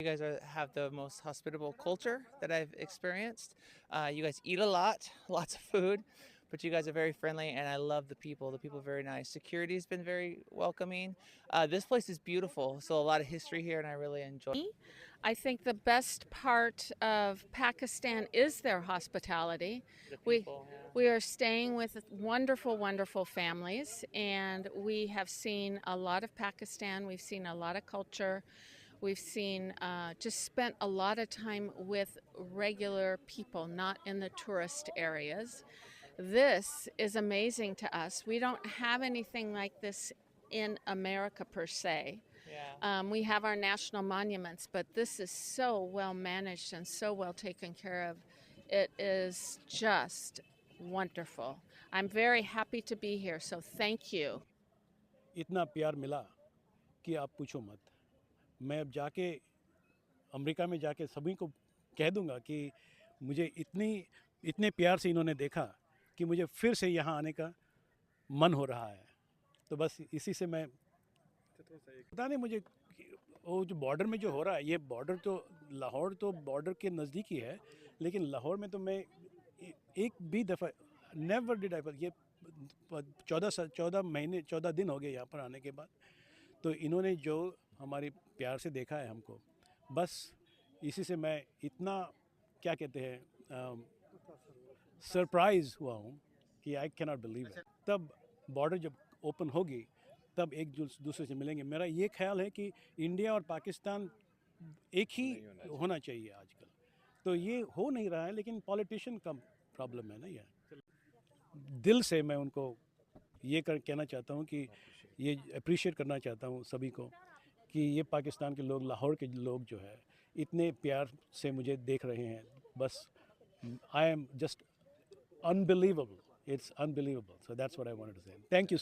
You guys have the most hospitable culture that I've experienced. You guys eat a lot, lots of food, but you guys are very friendly, and I love the people. The people are very nice. Security's been very welcoming. This place is beautiful, so a lot of history here, and I really enjoy it. I think the best part of Pakistan is their hospitality. The We people, yeah. we are staying with wonderful, wonderful families, and we have seen a lot of Pakistan. We've seen a lot of culture. We've seen just spent a lot of time with regular people, not in the tourist areas. This is amazing to us. We don't have anything like this in America per se. Yeah. We have our national monuments, but this is so well managed and so well taken care of. It is just wonderful. I'm very happy to be here, so thank you. इतना प्यार मिला कि आप पूछो मत। मैं अब जाके अमेरिका में जाके सभी को कह दूंगा कि मुझे इतने प्यार से इन्होंने देखा कि मुझे फिर से यहाँ आने का मन हो रहा है। तो बस इसी से मैं पता नहीं मुझे वो जो बॉर्डर में जो हो रहा है, ये बॉर्डर तो लाहौर तो बॉर्डर के नज़दीक ही है, लेकिन लाहौर में तो मैं एक भी दफ़ा नेवर डिड आई, ये 14 दिन हो गए यहाँ पर आने के बाद। तो इन्होंने जो हमारे प्यार से देखा है हमको, बस इसी से मैं इतना क्या कहते हैं सरप्राइज़ हुआ हूँ कि I can not believe it. तब बॉर्डर जब ओपन होगी तब एक दूसरे से मिलेंगे। मेरा ये ख्याल है कि इंडिया और पाकिस्तान एक ही होना चाहिए आजकल। तो ये हो नहीं रहा है, लेकिन पॉलिटिशियन का प्रॉब्लम है ना। ये दिल से मैं उनको ये कहना चाहता हूँ कि ये अप्रिशिएट करना चाहता हूँ सभी को कि ये पाकिस्तान के लोग, लाहौर के लोग जो है इतने प्यार से मुझे देख रहे हैं। बस I am just unbelievable. It's unbelievable. So that's what I wanted to say. Thank you.